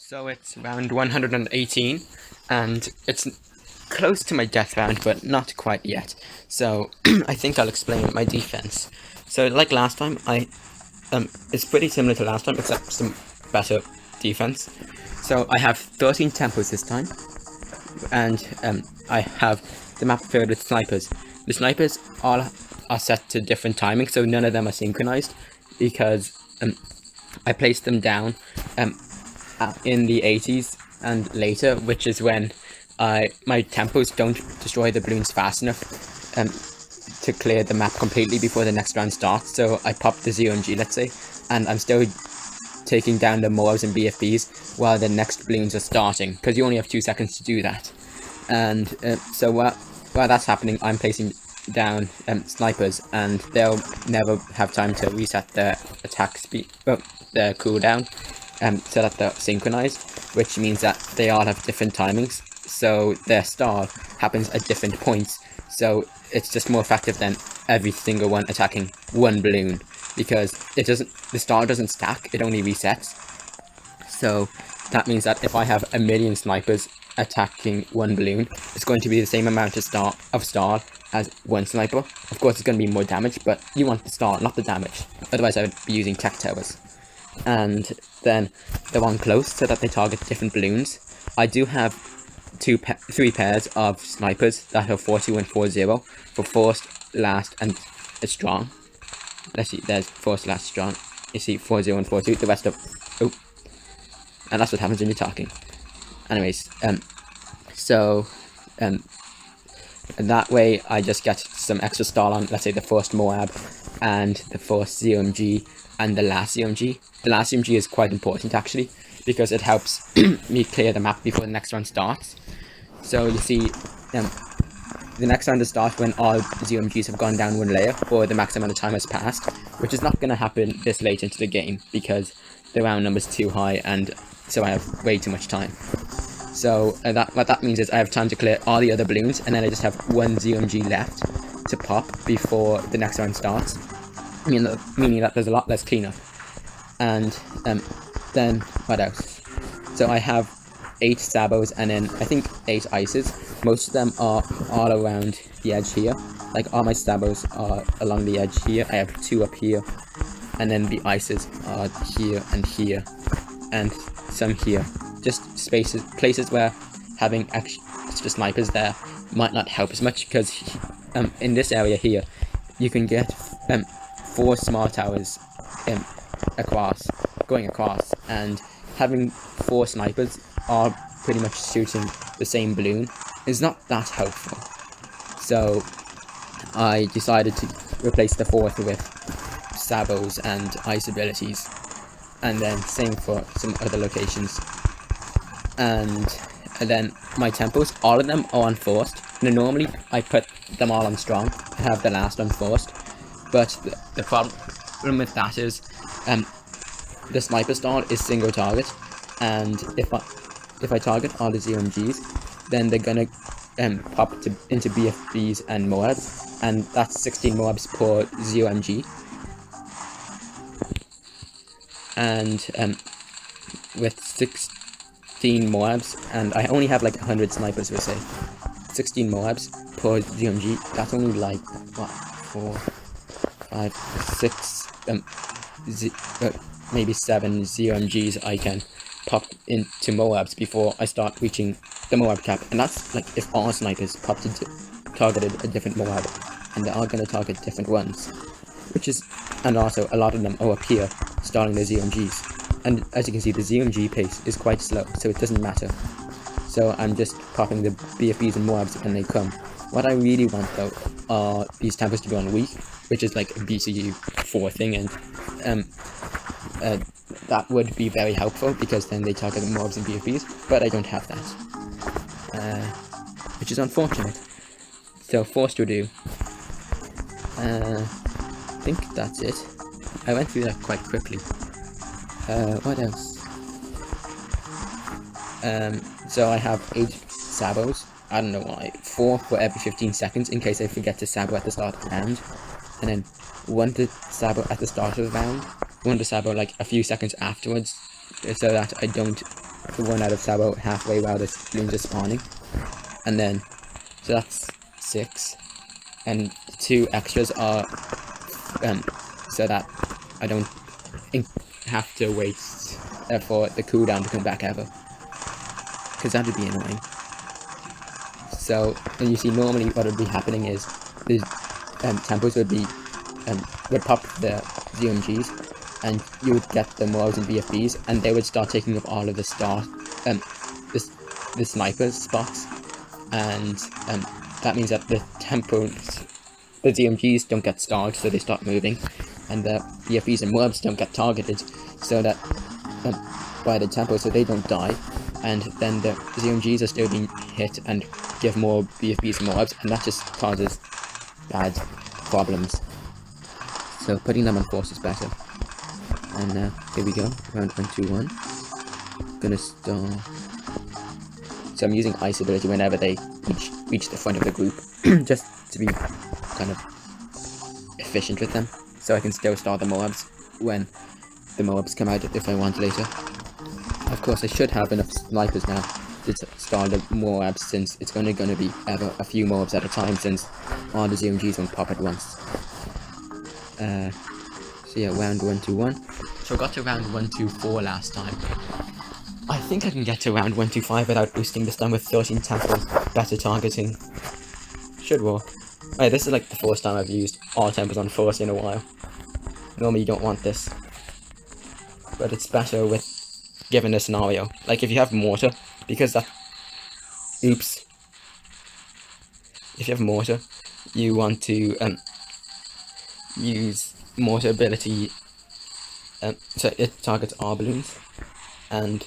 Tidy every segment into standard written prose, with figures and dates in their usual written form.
So it's round 118, and it's close to my death round, but not quite yet. So I think I'll explain my defense. So like last time, it's pretty similar to last time, except some better defense. So I have 13 tempos this time, and I have the map filled with snipers. The snipers all are set to different timings, so none of them are synchronized, because I placed them down in the 80s and later, which is when my tempos don't destroy the balloons fast enough to clear the map completely before the next round starts. So I popped the ZOMG, let's say, and I'm still taking down the Moabs and BFBs while the next balloons are starting, because you only have 2 seconds to do that. And so while that's happening, I'm placing down snipers, and they'll never have time to reset their attack speed, their cooldown, so that they're synchronized, which means that they all have different timings, so their stall happens at different points, so it's just more effective than every single one attacking one balloon, because the stall doesn't stack, it only resets. So that means that if I have a million snipers attacking one balloon, it's going to be the same amount of stall as one sniper. Of course, it's going to be more damage, but you want the stall, not the damage. Otherwise, I would be using tech towers. And then the one close, so that they target different balloons. I do have three pairs of snipers that are 40 and 40 for first, last, and strong. Let's see, there's first, last, strong. You see 40 and 42. The rest of and that's what happens when you're talking. Anyways, and that way I just get some extra stall on, let's say, the first Moab and the first ZOMG and the last ZOMG. The last ZOMG is quite important actually, because it helps me clear the map before the next round starts. So you see, the next round will start when all ZOMGs have gone down one layer, or the max amount of time has passed, which is not going to happen this late into the game, because the round number is too high, and so I have way too much time. So what that means is I have time to clear all the other balloons, and then I just have one ZOMG left to pop before the next round starts, meaning that there's a lot less cleanup. And then what else? So I have 8 sabos and then I think 8 ices. Most of them are all around the edge here. Like all my sabos are along the edge here. I have 2 up here, and then the ices are here, and some here. Just places where having extra snipers there might not help as much, because in this area here you can get 4 small towers going across, and having 4 snipers all pretty much shooting the same balloon is not that helpful. So I decided to replace the 4th with sabos and ice abilities, and then same for some other locations. And then my tempos, all of them are on first. Now normally I put them all on strong, I have the last on first, but the problem with that is the sniper stall is single target, and if I target all the ZOMGs, then they're gonna pop into BFBs and Moabs, and that's 16 Moabs per ZOMG. And with 16 Moabs, and I only have like 100 snipers per se, 16 Moabs per ZOMG, that's only like, what, 4, 5, 6, maybe 7 ZOMGs I can pop into Moabs before I start reaching the Moab cap. And that's like if all snipers targeted a different Moab, and they are going to target different ones, and also a lot of them are up here starting the ZOMGs. And as you can see, the ZOMG pace is quite slow, so it doesn't matter. So I'm just popping the BFBs and Moabs when they come. What I really want though are these tempos to be on weak, which is like a BCU 4 thing, and that would be very helpful, because then they target the Moabs and BFBs, but I don't have that, which is unfortunate. So forced to do. I think that's it. I went through that quite quickly. What else? So I have 8 sabos. I don't know why. 4 for every 15 seconds in case I forget to sabo at the start of the round, and then 1 to sabo at the start of the round, 1 to sabo like a few seconds afterwards, so that I don't the one out of Sabo halfway while the balloons are spawning. And then, so that's 6. And 2 extras are so that I don't have to wait for the cooldown to come back ever, because that would be annoying. So, and you see, normally what would be happening is the tempos would pop the ZMGs, and you would get the mobs and BFBs, and they would start taking up all of the the sniper spots, and that means that the ZMGs don't get stalled, so they start moving, and the BFBs and mobs don't get targeted, so that by the tempo, so they don't die, and then the ZMGs are still being hit and give more BFBs and mobs, and that just causes bad problems. So putting them on force is better. And here we go, round 1-2-1. Gonna start. So I'm using ice ability whenever they reach the front of the group, just to be kind of efficient with them, so I can still start the mobs when the mobs come out if I want later. Of course, I should have enough snipers now to start the mobs, since it's only going to be ever a few mobs at a time, since all the ZMGs won't pop at once. So yeah, round 1-2-1. So I got to round 1-2-4 last time. I think I can get to round 1-2-5 without boosting this time with 13 tempos, better targeting. Should work. Alright, this is like the first time I've used all tempos on force in a while. Normally you don't want this, but it's better with given a scenario. Like if you have mortar, because that... Oops. If you have mortar, you want to use mortar ability, so it targets our balloons, and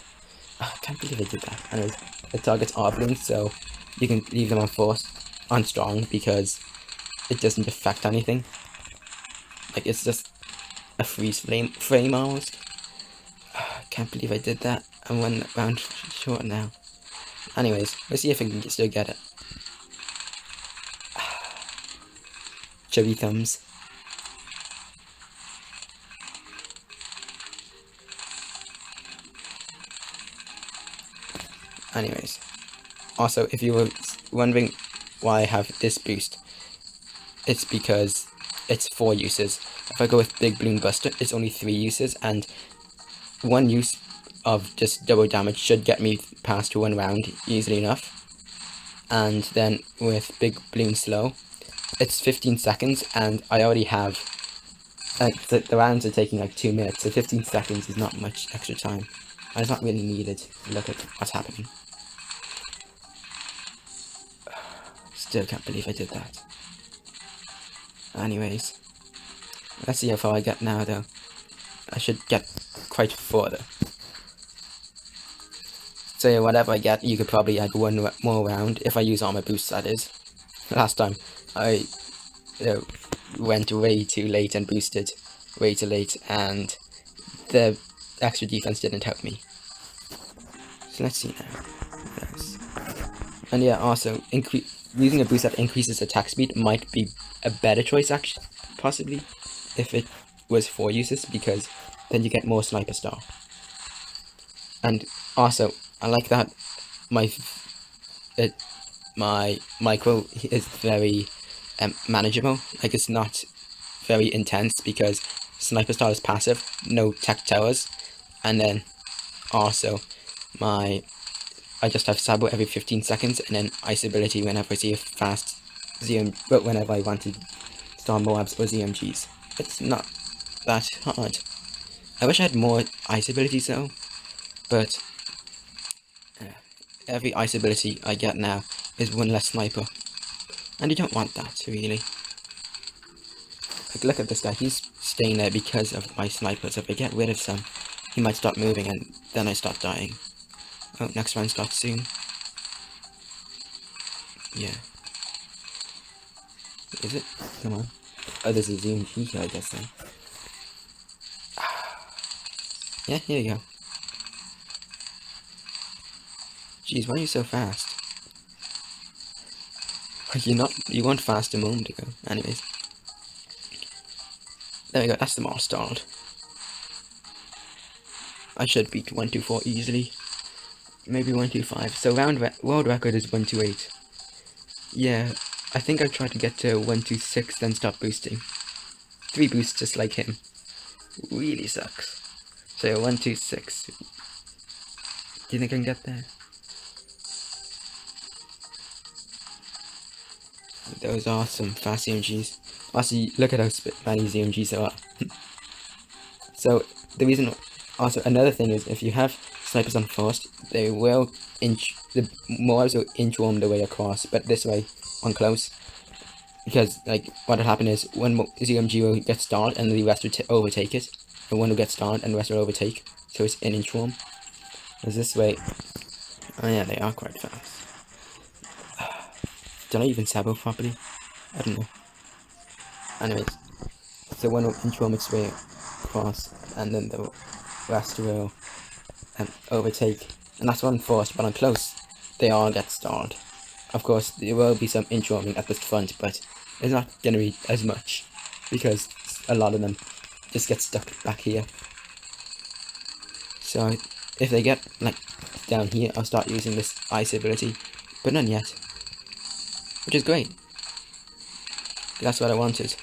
I can't believe I did that. Anyways, it targets our balloons, so you can leave them on force, on strong, because it doesn't affect anything. Like, it's just a freeze frame almost. Can't believe I did that. I'm 1 round short now. Anyways, let's see if I can still get it. Chubby thumbs. Anyways, also, if you were wondering why I have this boost, it's because it's 4 uses. If I go with Big Bloon Buster, it's only 3 uses, and 1 use of just double damage should get me past 1 round easily enough. And then with Big Bloon Slow, it's 15 seconds, and I already have... the rounds are taking like 2 minutes, so 15 seconds is not much extra time. And it's not really needed. Look at what's happening. Still can't believe I did that. Anyways, let's see how far I get now though. I should get quite further. So yeah, whatever I get, you could probably add 1 more round, if I use all my boosts, that is. Last time, I went way too late and boosted way too late, and the extra defense didn't help me. So let's see now. Yes. And yeah, also, using a boost that increases attack speed might be a better choice, actually, possibly, if it was 4 uses, because then you get more sniper star. And also, I like that my micro is very manageable. Like, it's not very intense, because sniper star is passive, no tech towers, and then also I just have Sabo every 15 seconds, and then ice ability whenever I see a fast but whenever I want to start Moabs or ZMGs. It's not that hard. I wish I had more ice abilities though, but every ice ability I get now is 1 less sniper, and you don't want that, really. Like, look at this guy, he's staying there because of my snipers. If I get rid of some, he might start moving, and then I start dying. Oh, next round starts soon. Yeah. Is it? Come on. Oh, there's a ZMG here, I guess then. Yeah, here you go. Jeez, why are you so fast? You weren't fast a moment ago. Anyways. There we go, that's them all stalled. I should beat 1-2-4 easily. maybe 125. So world record is 128. Yeah, I think I tried to get to 126, then stop boosting. 3 boosts just like him. Really sucks. So 126. Do you think I can get there? Those are some fast ZMGs. Also, look at how many ZMGs there are. So the reason, also another thing is, if you have snipers on fast, they will the mobs will inchworm the way across, but this way on close, because like what will happen is one ZMG will get started and the rest will overtake it. The one will get started and the rest will overtake, so it's an inchworm. Because this way, oh yeah, they are quite fast. Did I even sabo properly? I don't know. Anyways, so one will inchworm its way across, and then the rest will overtake, and that's one forced, but on close, they all get stalled. Of course, there will be some inchworming at the front, but it's not going to be as much, because a lot of them just get stuck back here. So, if they get, like, down here, I'll start using this ice ability, but none yet. Which is great. That's what I wanted.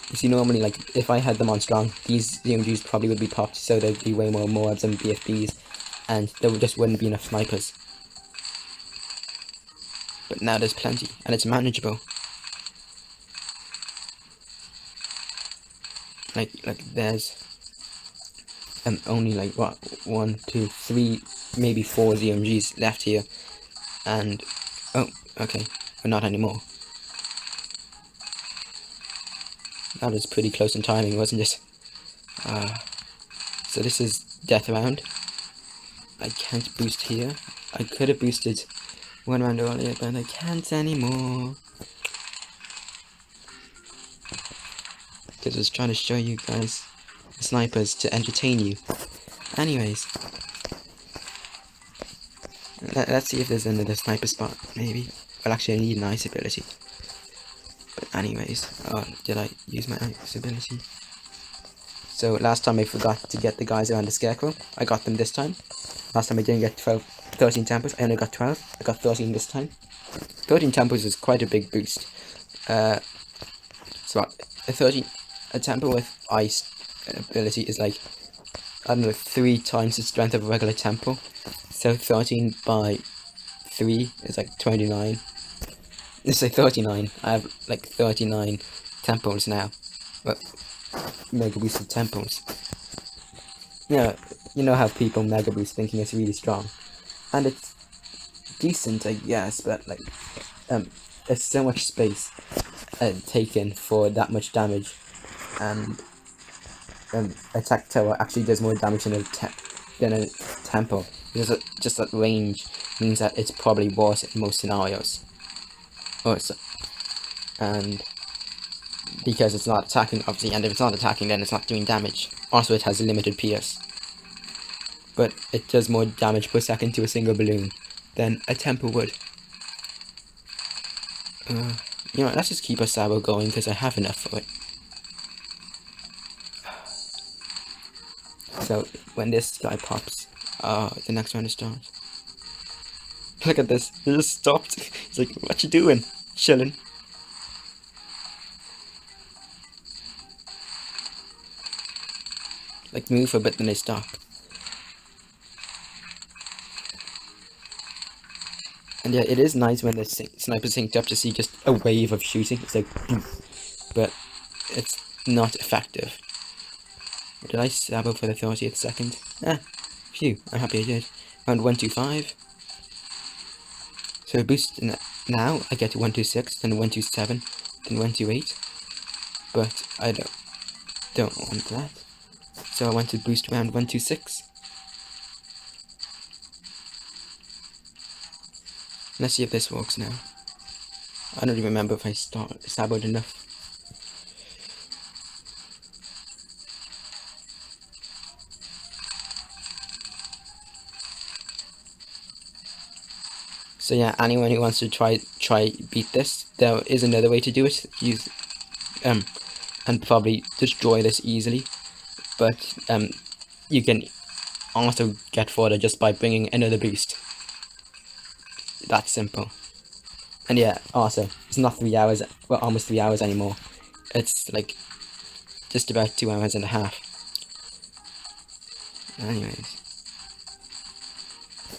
You see, normally, like, if I had them on strong, these ZMGs probably would be popped, so there'd be way more mobs and BFBs, and there just wouldn't be enough snipers. But now there's plenty, and it's manageable. Like there's only like what, 1, 2, 3, maybe 4 ZMGs left here, and oh, okay, but not anymore. That was pretty close in timing, wasn't it? So this is death round. I can't boost here. I could have boosted one round earlier, but I can't anymore. Because I was trying to show you guys the snipers to entertain you. Anyways, let's see if there's another sniper spot, maybe. Well, actually, I need an ice ability. But anyways, did I use my ice ability? So last time I forgot to get the guys around the scarecrow. I got them this time. Last time I didn't get 13 temples. I only got 12. I got 13 this time. 13 temples is quite a big boost. So a temple with ice ability is like, I don't know, 3 times the strength of a regular temple. So 13 by 3 is like 29. Let's say 39. I have like 39 temples now. Well, mega boosted temples. Yeah, you know how people mega boost thinking it's really strong. And it's decent, I guess, but like, there's so much space taken for that much damage. And attack tower actually does more damage than a temple. Because just that range means that it's probably worse in most scenarios. Also, and because it's not attacking, obviously, and if it's not attacking, then it's not doing damage. Also, it has a limited PS, but it does more damage per second to a single balloon than a temple would. You know, let's just keep a sabo going because I have enough for it. So when this guy pops, the next round starts. Look at this, he just stopped. He's like, what you doing? Chilling. Like, move for a bit, then they stop. And yeah, it is nice when the sniper's synced up to see just a wave of shooting. It's like, but it's not effective. Did I sabo for the 30th second? Phew, I'm happy I did. Round 125. So boost now, I get to 126, then 127, then 128. But I don't want that. So I want to boost around 126. Let's see if this works now. I don't even remember if I saboed enough. So yeah, anyone who wants to try beat this, there is another way to do it. Use and probably destroy this easily. But you can also get further just by bringing another boost. That's simple. And yeah, also, it's not 3 hours, well, almost 3 hours anymore. It's like just about 2 hours and a half. Anyways.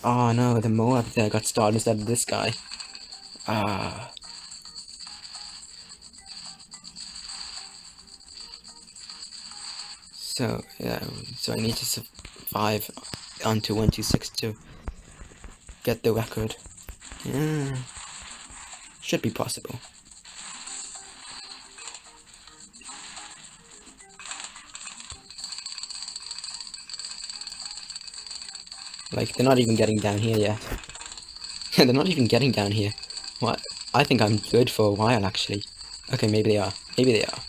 Oh no, the Moab there got started instead of this guy. Ah. So, yeah, so I need to survive onto 126 to get the record. Yeah. Should be possible. Like, they're not even getting down here yet. Yeah, they're not even getting down here. What? I think I'm good for a while, actually. Okay, maybe they are. Maybe they are.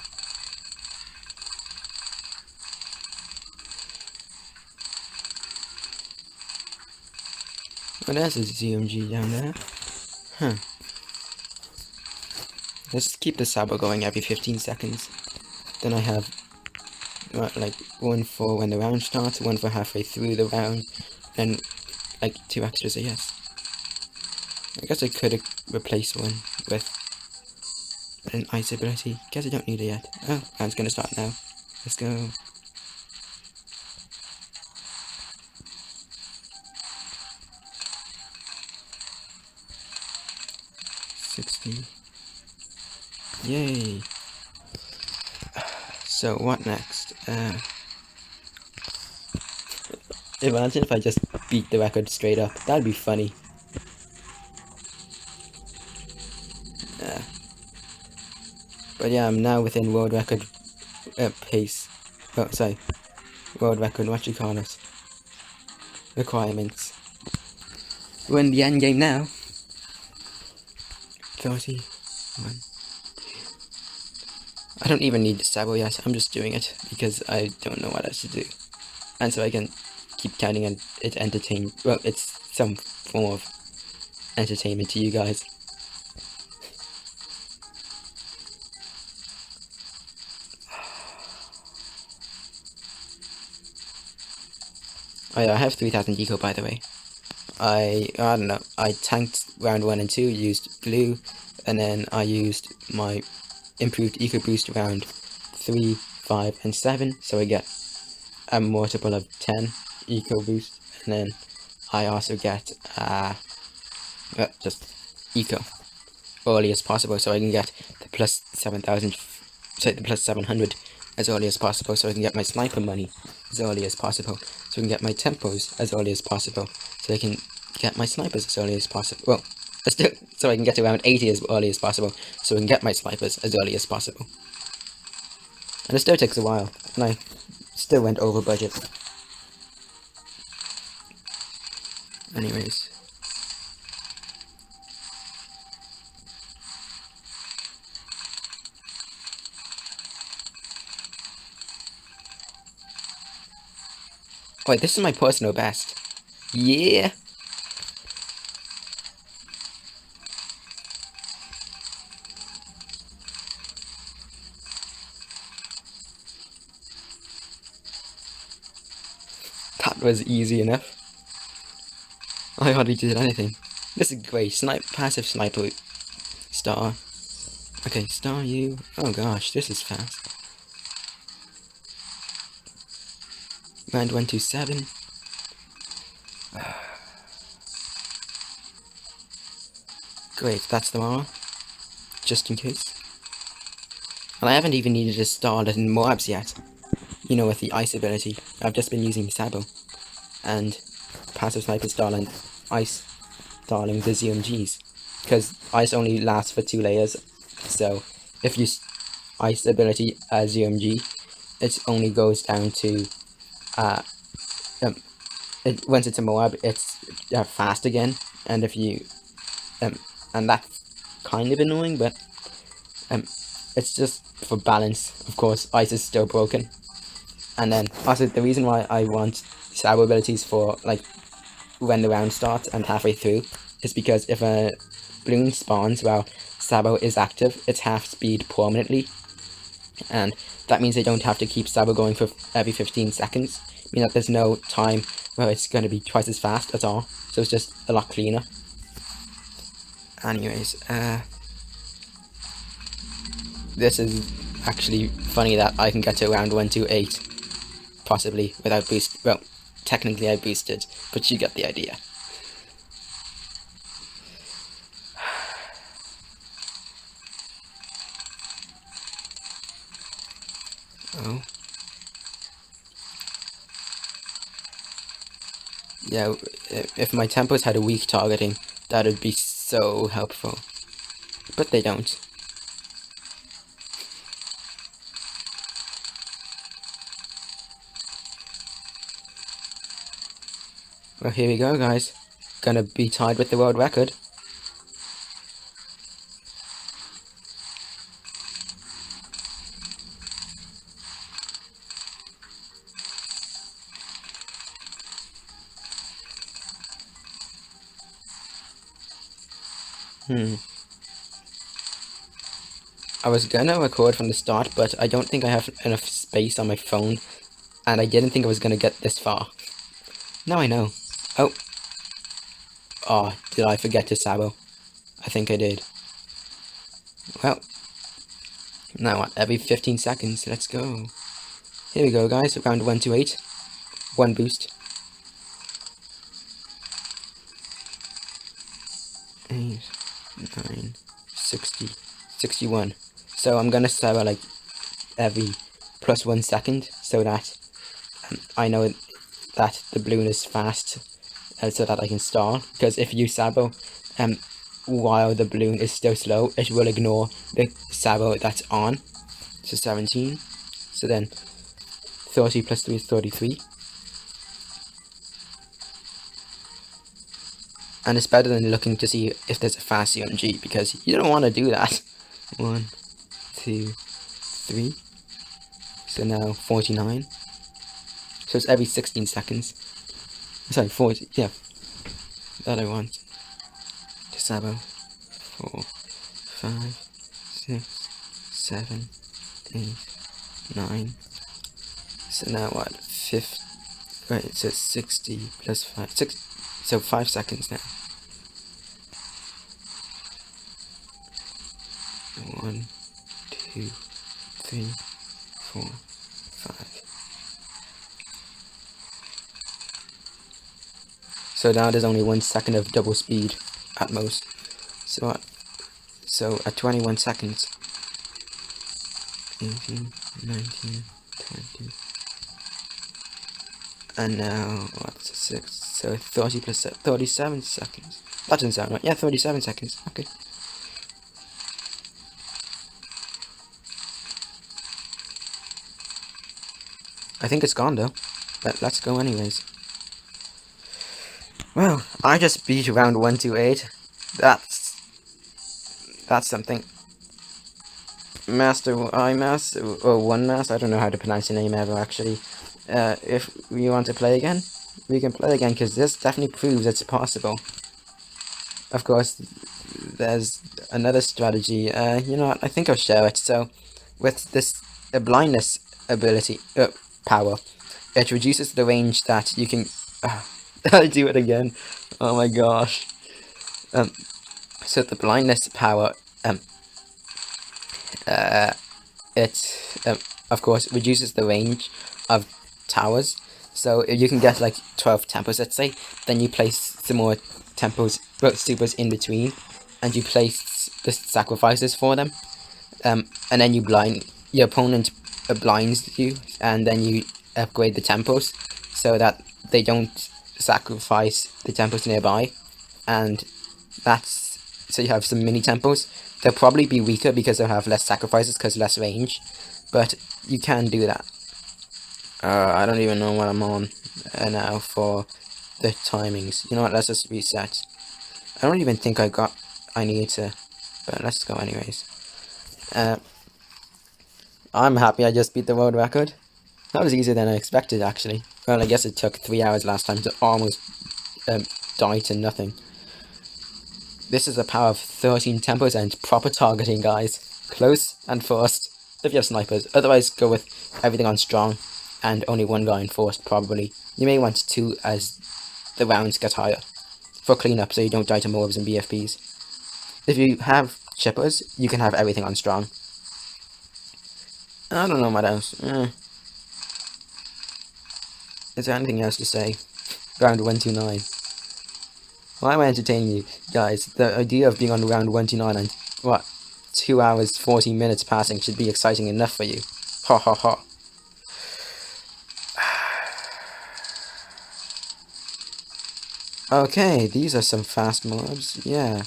Oh, there's a ZMG down there. Huh. Let's keep the sabo going every 15 seconds. Then I have, like, one for when the round starts, one for halfway through the round, and, like, 2 extras, I guess. I guess I could replace one with an ice ability. Guess I don't need it yet. Oh, round's gonna start now. Let's go. Yay! So what next? Imagine if I just beat the record straight up. That'd be funny. But yeah, I'm now within world record pace. Oh, sorry. World record, what you call it? Requirements. We're in the end game now. 31. I don't even need the sabo yet, I'm just doing it because I don't know what else to do. And so I can keep counting and it entertain. Well, it's some form of entertainment to you guys. Oh yeah, I have 3000 eco by the way. I don't know, I tanked round 1 and 2, used blue, and then I used my improved eco boost round 3, 5, and 7, so I get a multiple of 10 eco boost, and then I also get just eco early as possible, so I can get the plus 7,000, sorry, the plus 700 as early as possible, so I can get my sniper money as early as possible, so I can get my tempos as early as possible, so I can get my snipers as early as possible. Well, so I can get to around 80 as early as possible, so I can get my snipers as early as possible. And it still takes a while, and I still went over budget. Anyways. Wait, this is my personal best. Yeah! That was easy enough. I hardly did anything. This is great. Passive sniper star. Okay, star you. Oh gosh, this is fast. Round 127. Great, that's the mark. Just in case. And I haven't even needed to start in Moabs yet. You know, with the ice ability. I've just been using Sabo. And passive sniper starling ice starling the ZMGs. Because ice only lasts for 2 layers. So if you ice ability as ZMG, it only goes down to once it's a Moab, it's fast again, and if you and that's kind of annoying, but it's just for balance. Of course, ice is still broken, and then also the reason why I want Sabo abilities for like when the round starts and halfway through is because if a bloon spawns while Sabo is active, it's half speed permanently, and that means they don't have to keep Sabo going for every 15 seconds, mean that there's no time where it's going to be twice as fast at all, so it's just a lot cleaner. Anyways, this is actually funny that I can get to around 128, possibly without boost. Well, technically I boosted, but you get the idea. Oh. Yeah, if my tempos had a weak targeting, that would be so helpful. But they don't. Well, here we go, guys. Gonna be tied with the world record. I was gonna record from the start, but I don't think I have enough space on my phone, and I didn't think I was gonna get this far. Now I know. Oh. Oh, did I forget to sabo? I think I did. Well, now what? Every 15 seconds, let's go. Here we go, guys, round 128. One boost. 8, 9, 60, 61. So I'm gonna sabo like every +1 second, so that I know that the bloon is fast, so that I can stall. Because if you sabo while the bloon is still slow, it will ignore the sabo that's on. So 17. So then 30 plus 3 is 33. And it's better than looking to see if there's a fast CMG, because you don't want to do that. 1, 2, 3. So now 49. So it's every 16 seconds. Sorry, 40. Yeah, that I want. To sabo. 4, 5, 6, 7, 8, 9. So now what? 50. Right, it says 60 plus 5. 6. So 5 seconds now. 1, 2, 3, 4, 5. So now there's only 1 second of double speed at most. So what? So at 21 seconds. 18, 19, 20. And now what's 6? So 30 plus 37 seconds. That doesn't sound right. Yeah, 37 seconds. Okay. I think it's gone though. But let's go anyways. Well, I just beat round 128. That's something. Master IMAS or One Mass, I don't know how to pronounce your name ever actually. If we want to play again, we can play again, because this definitely proves it's possible. Of course, there's another strategy. You know what? I think I'll share it. So, with this blindness ability power, it reduces the range that you can. I do it again. Oh my gosh. So the blindness power, it of course reduces the range of towers. So if you can get like 12 tempos, let's say, then you place some more tempos, well, supers in between, and you place the sacrifices for them, and then you blind your opponent, blinds you, and then you upgrade the tempos so that they don't sacrifice the tempos nearby, and that's so you have some mini tempos. They'll probably be weaker because they'll have less sacrifices because less range, but you can do that. I don't even know what I'm on now for the timings. You know what, let's just reset. I don't even think I need to, but let's go anyways. I'm happy I just beat the world record. That was easier than I expected actually. Well, I guess it took 3 hours last time to almost die to nothing. This is the power of 13 tempos and proper targeting, guys. Close and fast if you have snipers. Otherwise, go with everything on strong. and only one guy enforced probably. You may want two as the rounds get higher for cleanup so you don't die to mobs and BFBs. If you have chippers, you can have everything on strong. I don't know what else. Is there anything else to say? Round 129. Why am I entertaining you guys? The idea of being on round 129 and what? 2 hours 40 minutes passing should be exciting enough for you. Ha ha ha. Okay, these are some fast mobs. Yeah.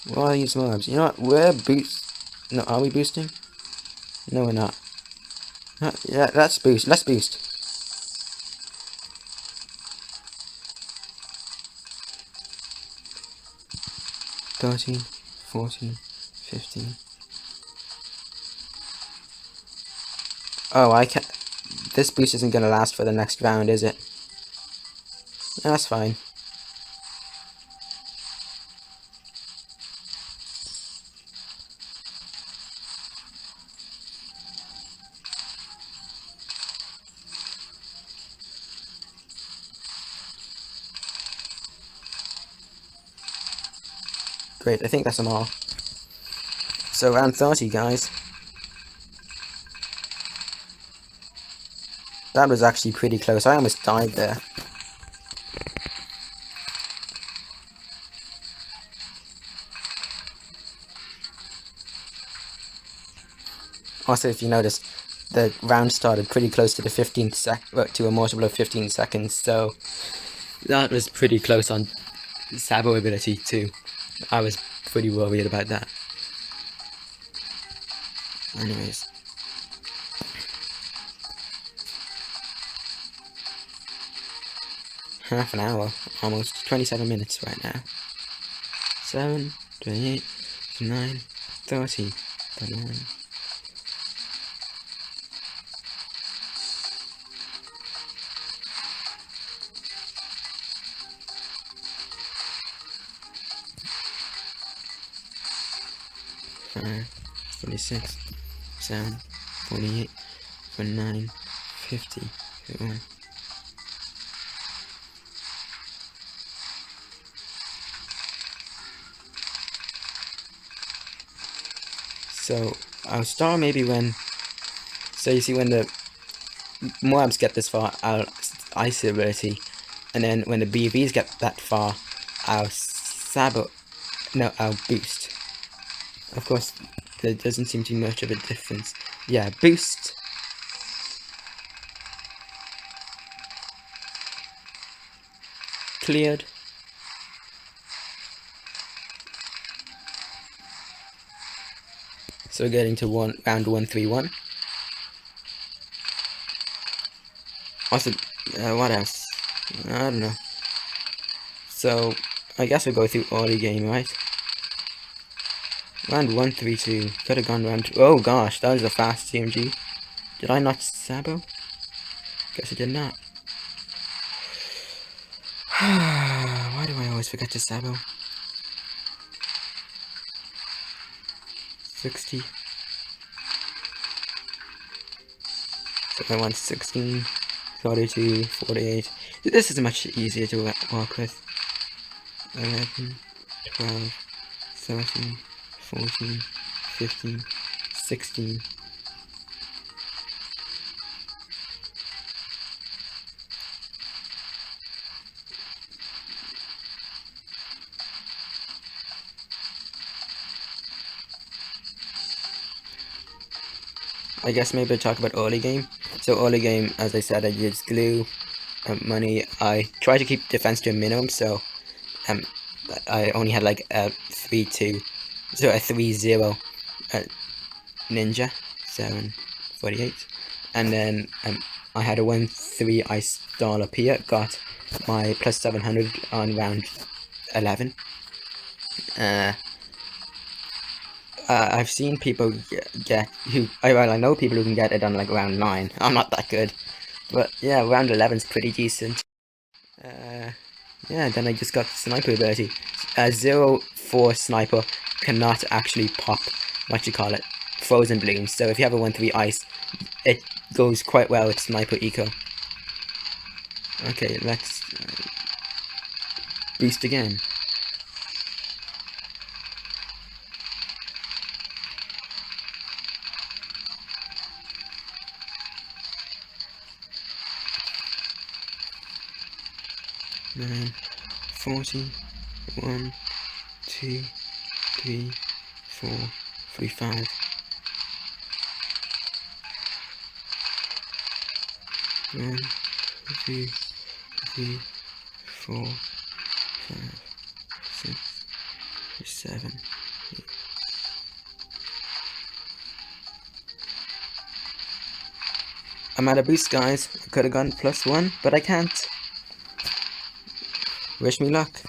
What are these mobs? You know what? We're No, are we boosting? No, we're not. Yeah, let's boost. Let's boost. $13, $14, $15. Oh, I can't. This boost isn't gonna last for the next round, is it? That's fine. Great, I think that's them all. So round 30, guys. That was actually pretty close. I almost died there. Also, if you notice, the round started pretty close to the 15th to a multiple of 15 seconds, so that was pretty close on Sabo ability too. I was pretty worried about that. Anyways. Half an hour, almost 27 minutes right now. 7, 28, 9, 30, 31. Five, 46, 7, 48, 49, 50, 51. So I'll start maybe when, so you see when the mobs get this far, I'll ice ability, and then when the BVs get that far, I'll I'll boost. Of course, there doesn't seem to be much of a difference. Yeah, boost. Cleared. So we're getting to round 131. Also, what else? I don't know. So, I guess we'll go through early game, right? Round 132. Could have gone round. Oh gosh, that was a fast CMG. Did I not Sabo? Guess I did not. Why do I always forget to Sabo? 60. So I want 16, 32, 48. This is much easier to work with. 11, 12, 13, 14, 15, 16. I guess maybe I'll talk about early game. So early game, as I said, I used glue, money. I try to keep defense to a minimum, so I only had like a 3-2, so a 3-0 ninja, 748, and then I had a 1-3 ice doll up here, got my plus 700 on round 11. I've seen people I know people who can get it on like round 9. I'm not that good, but yeah, round 11's pretty decent. Yeah, then I just got sniper ability. 0-4 sniper cannot actually pop, frozen balloons. So if you have a 1-3 ice, goes quite well with Sniper Eco. Okay, let's boost again. Nine, 40, 1, 2, 3, 4, 45. 1, 2, 3, 4, 5, 6, 7, 8. I'm out of boost, guys. I could have gone +1, but I can't. Wish me luck.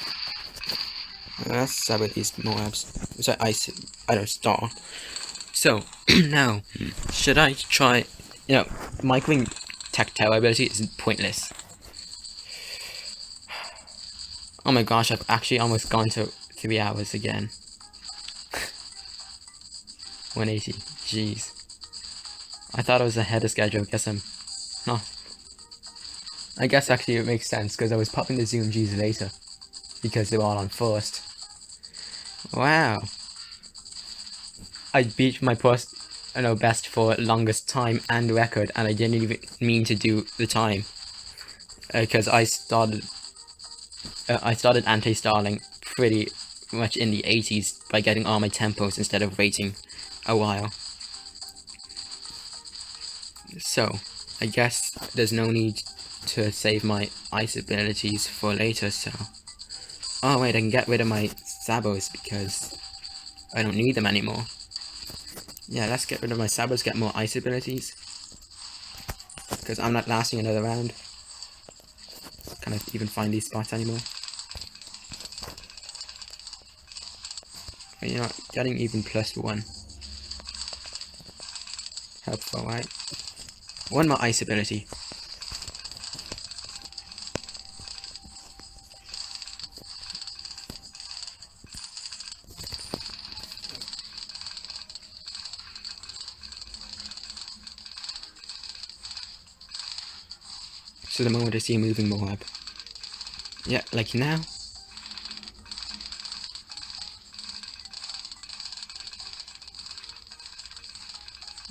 Let's sabot these Moabs. So I don't star. So now, should I try? Microwing tactile ability is pointless. Oh my gosh, I've actually almost gone to 3 hours again. 180. Jeez. I thought I was ahead of schedule. Guess I'm not. I guess actually it makes sense because I was popping the Zoom G's later because they were all on first. Wow. I beat my best for longest time and record, and I didn't even mean to do the time because I started anti-stalling pretty much in the 80s by getting all my tempos instead of waiting a while. So I guess there's no need to save my ice abilities for later. So oh wait, I can get rid of my sabos because I don't need them anymore. Yeah, let's get rid of my sabos, get more ice abilities because I'm not lasting another round. Can I even find these spots anymore? But, getting even +1 helpful, right? One more ice ability. So the moment I see a moving Moab. Yeah, like now.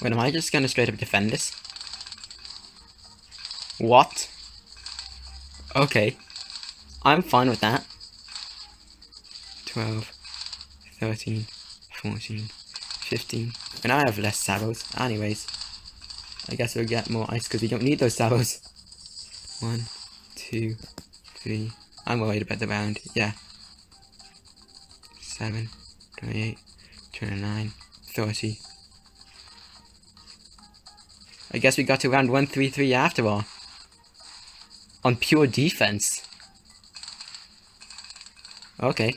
Wait, am I just gonna straight up defend this? What? Okay. I'm fine with that. 12, 13, 14, 15. And I have less sabos. Anyways. I guess we'll get more ice because we don't need those sabos. 1, 2, 3. I'm worried about the round. Yeah. 7, 28, 29, 30. I guess we got to round 133 after all. On pure defense. Okay.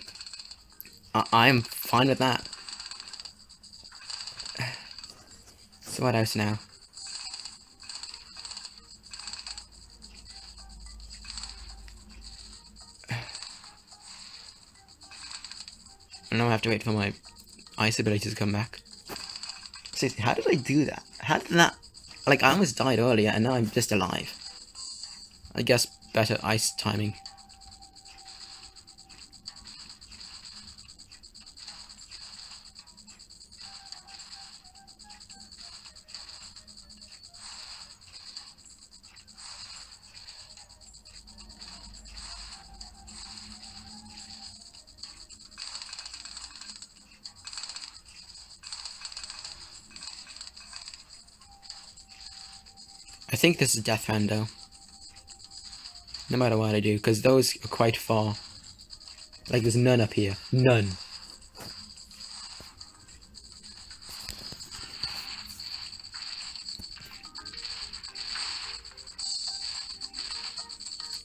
I'm fine with that. So what else now? Now I have to wait for my ice ability to come back. Seriously, how did I do that? How did that... Like, I almost died earlier and now I'm just alive. I guess better ice timing. I think this is death round though. No matter what I do, because those are quite far. Like there's none up here. None.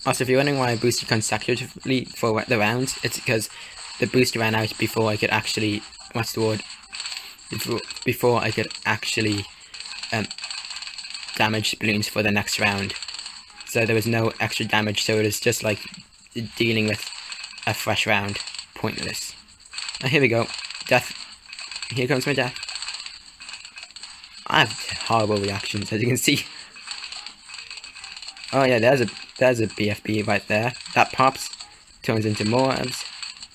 Also, if you're wondering why I boosted consecutively for the rounds, it's because the boost ran out before I could actually... What's the word? Before I could actually damage balloons for the next round. So there was no extra damage, so it was just like dealing with a fresh round. Pointless. Oh, here we go. Death. Here comes my death. I have horrible reactions, as you can see. Oh yeah, there's a BFB right there. That pops, turns into more abs,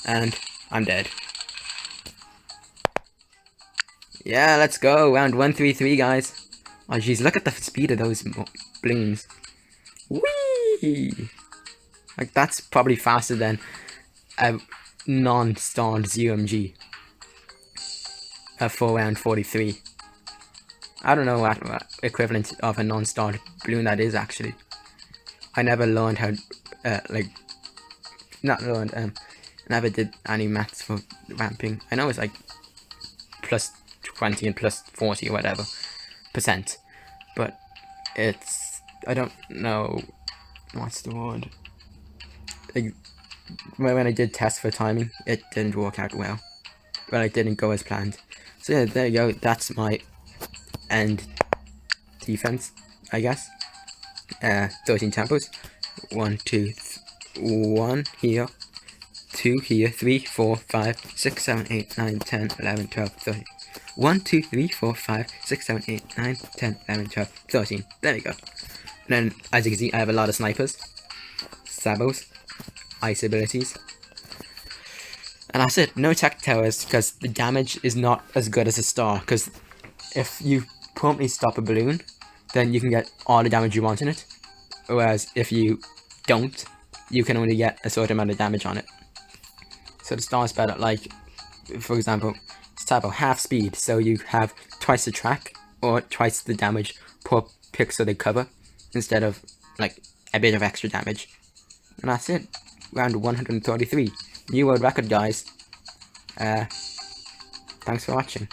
and I'm dead. Yeah, let's go. Round 133, guys. Oh jeez, look at the speed of those balloons. Whee! Like, that's probably faster than a non-starred ZMG for round 43. I don't know what equivalent of a non-starred balloon that is, actually. I never learned how, never did any maths for ramping. I know it's like plus 20 and plus 40 or whatever percent, but it's, I don't know what's the word. Like, when I did test for timing, it didn't work out well. Well, it didn't go as planned. So yeah, there you go. That's my end defense, I guess. 13 tempos. 1, 2, 1 here, 2 here, 3, 4, 5, 6, 7, 8, 9, 10, 11, 12, 13. 1, 2, 3, 4, 5, 6, 7, 8, 9, 10, 11, 12, 13. There we go. And then, as you can see, I have a lot of snipers, sabos, ice abilities, and that's it. No tech towers, because the damage is not as good as a star, because if you promptly stop a balloon, then you can get all the damage you want in it, whereas if you don't, you can only get a certain amount of damage on it. So the star is better. Like, for example, it's type of half speed, so you have twice the track or twice the damage per pixel they cover, instead of like a bit of extra damage. And that's it. Round 133. New world record, guys. Thanks for watching.